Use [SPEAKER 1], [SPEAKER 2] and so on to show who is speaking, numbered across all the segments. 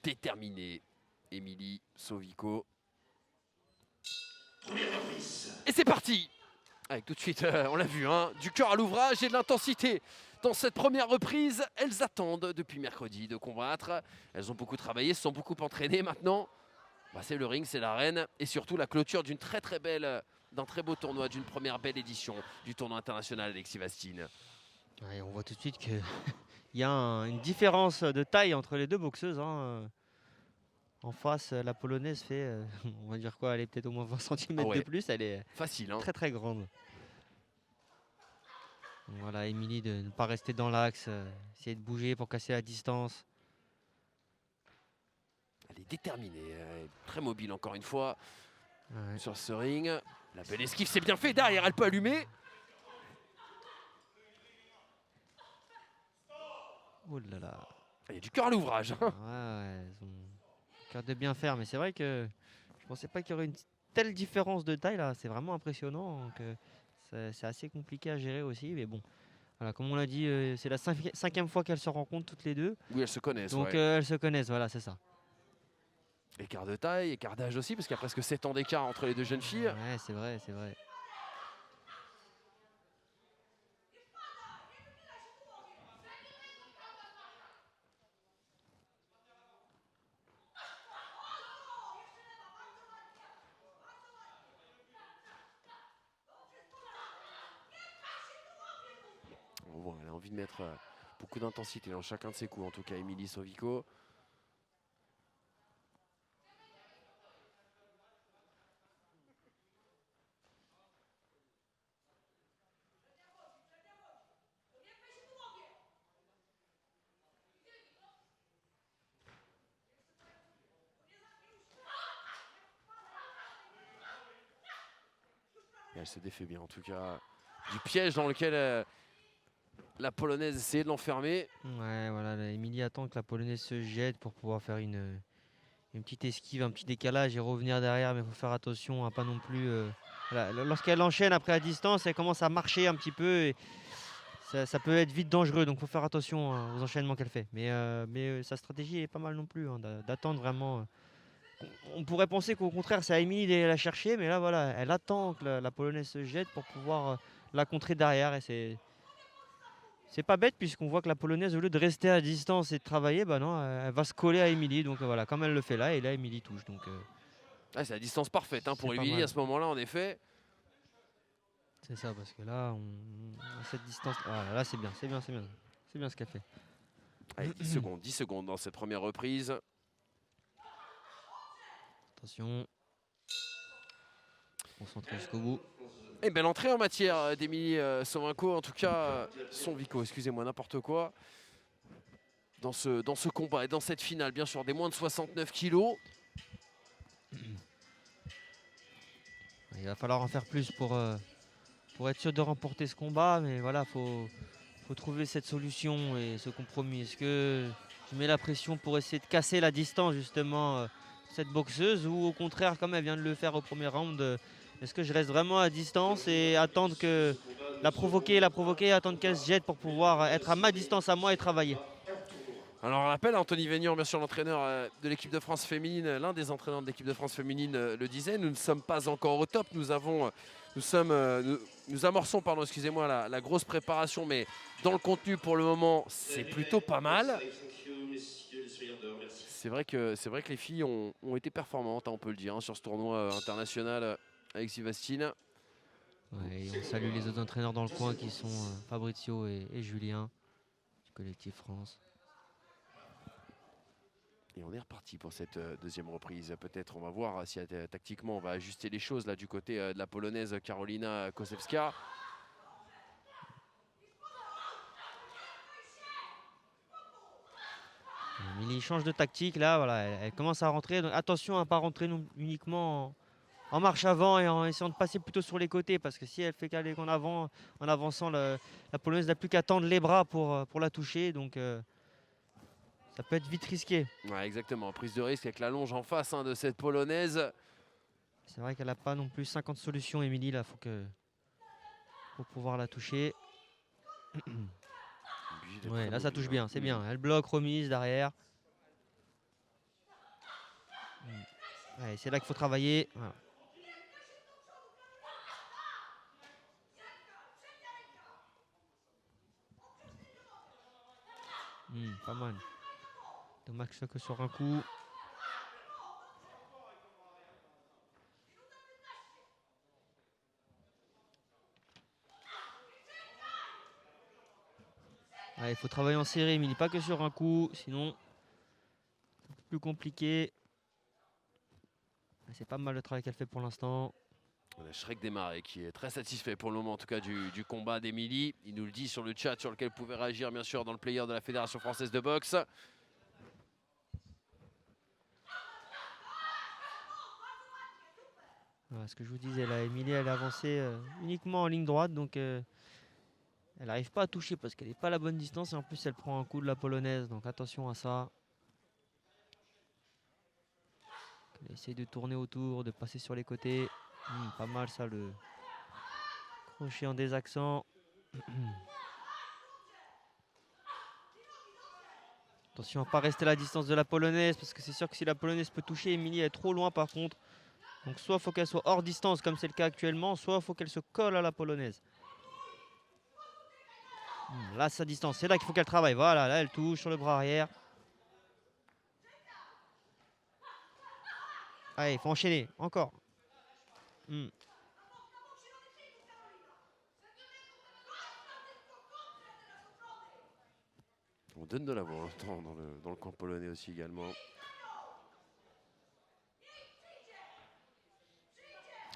[SPEAKER 1] déterminée. Émilie Sovico. Et c'est parti! Avec tout de suite, on l'a vu, hein, du cœur à l'ouvrage et de l'intensité. Dans cette première reprise, elles attendent depuis mercredi de combattre. Elles ont beaucoup travaillé, se sont beaucoup entraînées maintenant. Bah, c'est le ring, c'est l'arène. Et surtout la clôture d'un très beau tournoi, d'une première belle édition du tournoi international Alexis Vastine.
[SPEAKER 2] Ouais, on voit tout de suite qu'il y a une différence de taille entre les deux boxeuses. Hein. En face, la polonaise fait, on va dire quoi, elle est peut-être au moins 20 cm
[SPEAKER 1] Ah ouais,
[SPEAKER 2] de plus. Elle est
[SPEAKER 1] facile, hein.
[SPEAKER 2] très très grande. Voilà, Émilie de ne pas rester dans l'axe, essayer de bouger pour casser la distance.
[SPEAKER 1] Elle est déterminée, elle est très mobile encore une fois
[SPEAKER 2] Ouais.
[SPEAKER 1] sur ce ring. La belle esquive, c'est bien fait. Derrière, elle peut allumer.
[SPEAKER 2] Oh là là.
[SPEAKER 1] Il y a du cœur à l'ouvrage.
[SPEAKER 2] Ouais, elles ont cœur de bien faire, mais c'est vrai que je pensais pas qu'il y aurait une telle différence de taille là. C'est vraiment impressionnant. Donc, c'est assez compliqué à gérer aussi, mais bon. Voilà, comme on l'a dit, c'est la cinquième fois qu'elles se rencontrent toutes les deux.
[SPEAKER 1] Oui, elles se connaissent.
[SPEAKER 2] Donc
[SPEAKER 1] Ouais.
[SPEAKER 2] elles se connaissent, voilà, c'est ça.
[SPEAKER 1] Écart de taille, écart d'âge aussi, parce qu'il y a presque 7 ans d'écart entre les deux jeunes filles.
[SPEAKER 2] Ouais, c'est vrai, c'est vrai.
[SPEAKER 1] On voit, elle a envie de mettre beaucoup d'intensité dans chacun de ses coups, en tout cas Émilie Sovico. Et elle se défait bien, en tout cas, du piège dans lequel la Polonaise essayait de l'enfermer.
[SPEAKER 2] Ouais, voilà, Émilie attend que la polonaise se jette pour pouvoir faire une petite esquive, un petit décalage et revenir derrière, mais il faut faire attention à pas non plus. Voilà, lorsqu'elle enchaîne après à distance, elle commence à marcher un petit peu et ça peut être vite dangereux, donc il faut faire attention hein, aux enchaînements qu'elle fait. Mais sa stratégie est pas mal non plus, hein, d'attendre vraiment. On pourrait penser qu'au contraire, c'est à Émilie d'aller la chercher, mais là, voilà, elle attend que la polonaise se jette pour pouvoir la contrer derrière et c'est pas bête puisqu'on voit que la polonaise, au lieu de rester à distance et de travailler, bah non, elle va se coller à Émilie. Donc voilà, comme elle le fait là, et là Émilie touche. Donc
[SPEAKER 1] Ah, c'est la distance parfaite hein, pour
[SPEAKER 2] c'est pas
[SPEAKER 1] Émilie
[SPEAKER 2] mal.
[SPEAKER 1] à ce moment-là, en effet.
[SPEAKER 2] C'est ça, parce que là, à cette distance, voilà, là c'est bien, c'est bien, c'est bien. C'est bien ce qu'elle fait.
[SPEAKER 1] Allez, 10 secondes dans cette première reprise.
[SPEAKER 2] Attention. Concentré jusqu'au bout.
[SPEAKER 1] Et belle entrée en matière d'Émilie Sovico, en tout cas, Sovico, excusez-moi, n'importe quoi. Dans ce combat et dans cette finale, bien sûr, des moins de 69 kilos.
[SPEAKER 2] Il va falloir en faire plus pour être sûr de remporter ce combat, mais voilà, faut trouver cette solution et ce compromis. Est-ce que je mets la pression pour essayer de casser la distance justement cette boxeuse ou au contraire comme elle vient de le faire au premier round, est-ce que je reste vraiment à distance et attendre que la provoquer, attendre qu'elle se jette pour pouvoir être à ma distance à moi et travailler?
[SPEAKER 1] Alors on rappelle, Anthony Vénion, bien sûr l'entraîneur de l'équipe de France féminine, l'un des entraîneurs de l'équipe de France féminine le disait, nous ne sommes pas encore au top, nous amorçons excusez-moi, la grosse préparation, mais dans le contenu pour le moment c'est plutôt pas mal. C'est vrai que les filles ont été performantes, hein, on peut le dire, hein, sur ce tournoi international Alexis Vastine.
[SPEAKER 2] Ouais, et on salue les autres entraîneurs dans le coin qui sont Fabrizio et Julien du collectif France.
[SPEAKER 1] Et on est reparti pour cette deuxième reprise. Peut-être on va voir si tactiquement on va ajuster les choses là du côté de la polonaise Karolina Kosewska.
[SPEAKER 2] Émilie change de tactique là, voilà, elle commence à rentrer. Donc attention à ne pas rentrer uniquement en marche avant et en essayant de passer plutôt sur les côtés parce que si elle fait qu'aller en avant, en avançant, la polonaise n'a plus qu'à tendre les bras pour la toucher. Donc ça peut être vite risqué.
[SPEAKER 1] Ouais, exactement, prise de risque avec la longe en face hein, de cette polonaise.
[SPEAKER 2] C'est vrai qu'elle n'a pas non plus 50 solutions, Émilie, là, faut pouvoir la toucher. Ouais, là ça touche bien, c'est bien. Elle bloque, remise derrière. Ouais, c'est là qu'il faut travailler. Voilà. Pas mal. Dommage que ce soit que sur un coup. Ouais, il faut travailler en série, mais il n'est pas que sur un coup. Sinon, c'est un peu plus compliqué. C'est pas mal le travail qu'elle fait pour l'instant.
[SPEAKER 1] On a Shrek Desmarais qui est très satisfait pour le moment en tout cas du combat d'Emilie. Il nous le dit sur le chat sur lequel vous pouvez réagir bien sûr dans le player de la Fédération Française de Boxe.
[SPEAKER 2] Voilà, ce que je vous disais, là, Emilie, elle a avancé uniquement en ligne droite, donc elle n'arrive pas à toucher parce qu'elle n'est pas à la bonne distance et en plus elle prend un coup de la polonaise, donc attention à ça. Elle essaye de tourner autour, de passer sur les côtés. Pas mal ça, le crochet en désaxant. Attention à ne pas rester à la distance de la polonaise parce que c'est sûr que si la polonaise peut toucher, Emilie est trop loin par contre. Donc soit il faut qu'elle soit hors distance comme c'est le cas actuellement, soit il faut qu'elle se colle à la polonaise. Là, sa distance, c'est là qu'il faut qu'elle travaille. Voilà, là, elle touche sur le bras arrière. Allez, il faut enchaîner, encore.
[SPEAKER 1] On donne de la voix dans le camp polonais aussi également.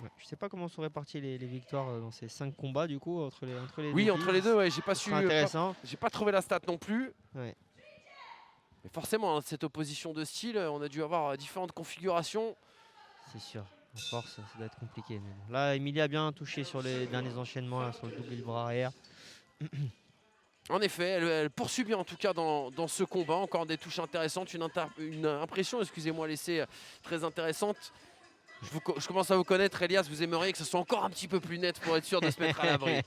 [SPEAKER 2] Ouais, je sais pas comment sont réparties les victoires dans ces 5 combats du coup entre les
[SPEAKER 1] Oui,
[SPEAKER 2] deux
[SPEAKER 1] entre
[SPEAKER 2] filles.
[SPEAKER 1] les deux, ouais, j'ai pas
[SPEAKER 2] Ce
[SPEAKER 1] su.
[SPEAKER 2] sera intéressant.
[SPEAKER 1] J'ai pas trouvé la stat non plus.
[SPEAKER 2] Ouais.
[SPEAKER 1] Mais forcément, hein, cette opposition de style, on a dû avoir différentes configurations.
[SPEAKER 2] C'est sûr. En force, ça doit être compliqué. Mais bon. Là, Emilie a bien touché sur les derniers enchaînements, là, sur le double et le bras arrière.
[SPEAKER 1] En effet, elle poursuit bien en tout cas dans ce combat. Encore des touches intéressantes, une impression, excusez-moi, laissée très intéressante. Je commence à vous connaître, Elias, vous aimeriez que ce soit encore un petit peu plus net pour être sûr de se mettre à l'abri.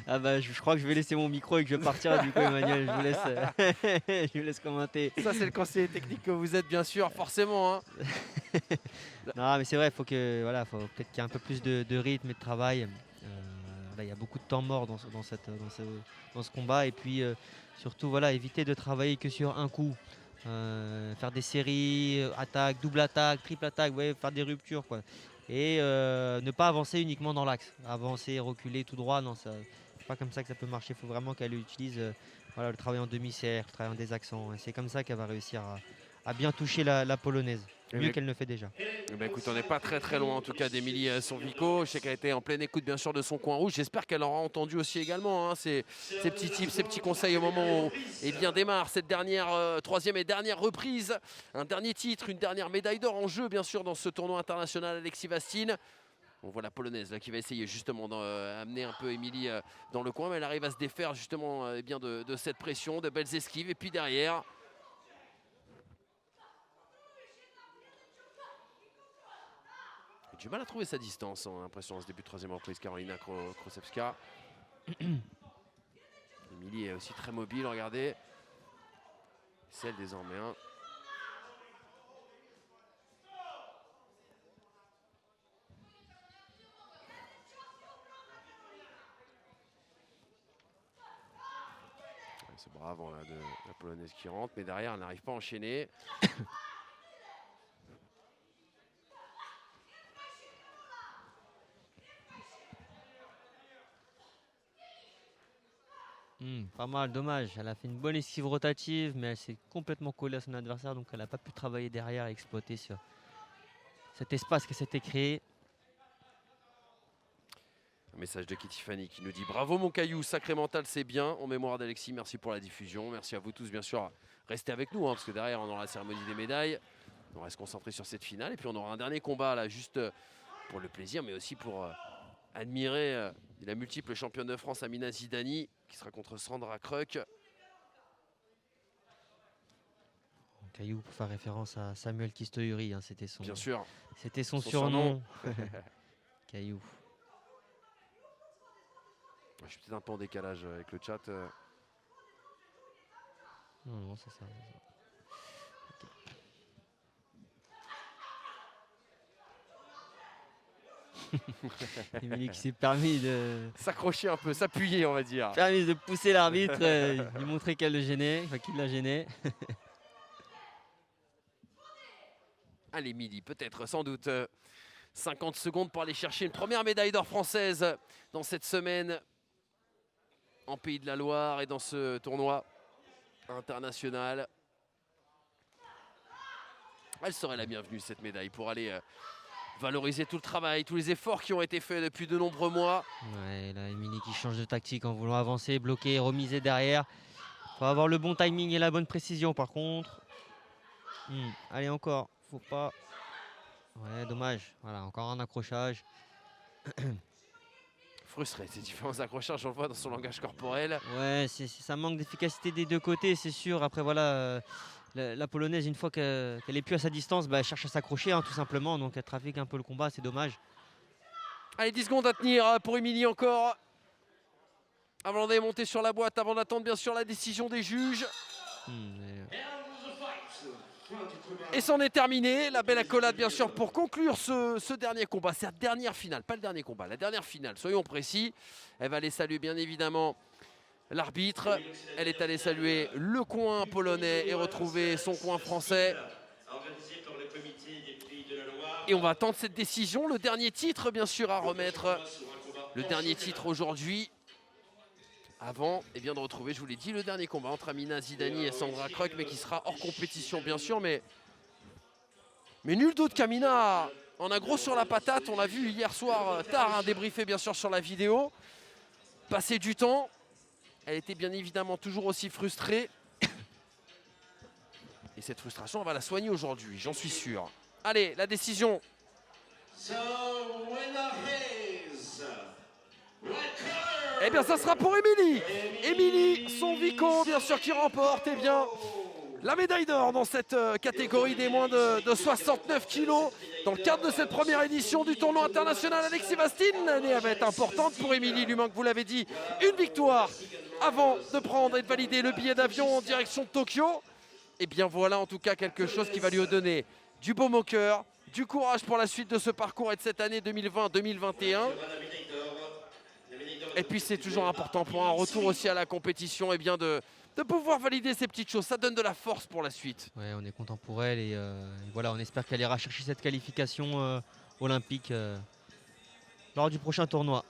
[SPEAKER 2] Ah bah, je crois que je vais laisser mon micro et que je vais partir du coup, Emmanuel. Je vous laisse, je vous laisse commenter.
[SPEAKER 1] Ça, c'est le conseiller technique que vous êtes, bien sûr, forcément. Hein.
[SPEAKER 2] Non, mais c'est vrai, faut peut-être qu'il y ait un peu plus de rythme et de travail. Là, il y a beaucoup de temps mort dans ce combat. Et puis, surtout, voilà, éviter de travailler que sur un coup. Faire des séries, attaque, double attaque, triple attaque, ouais, faire des ruptures, quoi. Et ne pas avancer uniquement dans l'axe. Avancer, reculer tout droit, non, c'est pas comme ça que ça peut marcher. Il faut vraiment qu'elle utilise le travail en demi-cercle, le travail en désaxant. Et c'est comme ça qu'elle va réussir à bien toucher la polonaise. Mieux qu'elle ne fait déjà.
[SPEAKER 1] Écoute, on n'est pas très loin en tout cas d'Emilie Sonvico. Je sais qu'elle a été en pleine écoute bien sûr de son coin rouge. J'espère qu'elle aura entendu aussi également hein, ces petits tips, ces petits conseils au moment où démarre cette troisième et dernière reprise. Un dernier titre, une dernière médaille d'or en jeu bien sûr dans ce tournoi international Alexis Vastine. On voit la polonaise là, qui va essayer justement d'amener un peu Emilie dans le coin. Mais elle arrive à se défaire justement de cette pression, de belles esquives. Et puis derrière... Du mal à trouver sa distance, on a l'impression, en ce début de troisième reprise, Karolina Krosewska. Emilie est aussi très mobile, regardez. C'est elle désormais. Hein. C'est bras avant là, de la polonaise qui rentre, mais derrière, elle n'arrive pas à enchaîner.
[SPEAKER 2] Pas mal, dommage. Elle a fait une bonne esquive rotative, mais elle s'est complètement collée à son adversaire, donc elle n'a pas pu travailler derrière et exploiter sur cet espace que s'était créé.
[SPEAKER 1] Un message de Kitty Fanny qui nous dit « Bravo mon caillou, sacré mental, c'est bien. » En mémoire d'Alexis, merci pour la diffusion. Merci à vous tous, bien sûr. Restez avec nous, hein, parce que derrière, on aura la cérémonie des médailles. On reste concentré sur cette finale. Et puis, on aura un dernier combat, là, juste pour le plaisir, mais aussi pour admirer la multiple championne de France, Amina Zidani, qui sera contre Sandra Kruk.
[SPEAKER 2] Caillou pour faire référence à Samuel Kistoyuri, hein, c'était son,
[SPEAKER 1] bien sûr.
[SPEAKER 2] C'était son surnom. Caillou.
[SPEAKER 1] Je suis peut-être un peu en décalage avec le chat.
[SPEAKER 2] Non, c'est ça. Okay. Émilie qui s'est permis
[SPEAKER 1] S'accrocher un peu, s'appuyer, on va dire.
[SPEAKER 2] de pousser l'arbitre, lui montrer qu'elle le gênait, enfin qu'il la gênait.
[SPEAKER 1] Allez, Émilie, peut-être, sans doute. 50 secondes pour aller chercher une première médaille d'or française dans cette semaine en Pays de la Loire et dans ce tournoi international. Elle serait la bienvenue, cette médaille, pour aller valoriser tout le travail, tous les efforts qui ont été faits depuis de nombreux mois.
[SPEAKER 2] Ouais, là, Émilie qui change de tactique en voulant avancer, bloquer, remiser derrière. Faut avoir le bon timing et la bonne précision par contre. Allez encore, faut pas. Ouais, dommage. Voilà, encore un accrochage.
[SPEAKER 1] Frustré, ces différents accrochages, on le voit dans son langage corporel.
[SPEAKER 2] Ouais, ça manque d'efficacité des deux côtés, c'est sûr. Après, voilà, la Polonaise, une fois qu'elle est plus à sa distance, bah, elle cherche à s'accrocher, hein, tout simplement. Donc, elle trafique un peu le combat, c'est dommage.
[SPEAKER 1] Allez, 10 secondes à tenir pour Émilie encore. Avant d'aller monter sur la boîte, avant d'attendre bien sûr la décision des juges. Et c'en est terminé. La belle accolade bien sûr pour conclure ce dernier combat. Cette dernière finale, pas le dernier combat, la dernière finale, soyons précis. Elle va aller saluer bien évidemment l'arbitre. Elle est allée saluer le coin polonais et retrouver son coin français. Et on va attendre cette décision. Le dernier titre bien sûr à remettre. Le dernier titre aujourd'hui. Avant de retrouver, je vous l'ai dit, le dernier combat entre Amina Zidani et Sandra Kruk, mais qui sera hors compétition bien sûr. Mais nul doute qu'Amina en a gros sur la patate. On l'a vu hier soir tard, débriefé bien sûr sur la vidéo. Passer du temps. Elle était bien évidemment toujours aussi frustrée. Et cette frustration, on va la soigner aujourd'hui, j'en suis sûr. Allez, la décision. Eh bien, ça sera pour Émilie. Émilie, son Vico, bien sûr, qui remporte la médaille d'or dans cette catégorie des moins de 69 kilos. Dans le cadre de cette première édition du tournoi international Alexis Vastine, l'année va être importante pour Émilie. Il lui manque, vous l'avez dit, une victoire avant de prendre et de valider le billet d'avion en direction de Tokyo. Et bien voilà en tout cas quelque chose qui va lui donner du baume au cœur, du courage pour la suite de ce parcours et de cette année 2020-2021. Et puis c'est toujours important pour un retour aussi à la compétition de pouvoir valider ces petites choses. Ça donne de la force pour la suite.
[SPEAKER 2] Ouais, on est content pour elle et voilà, on espère qu'elle ira chercher cette qualification olympique lors du prochain tournoi.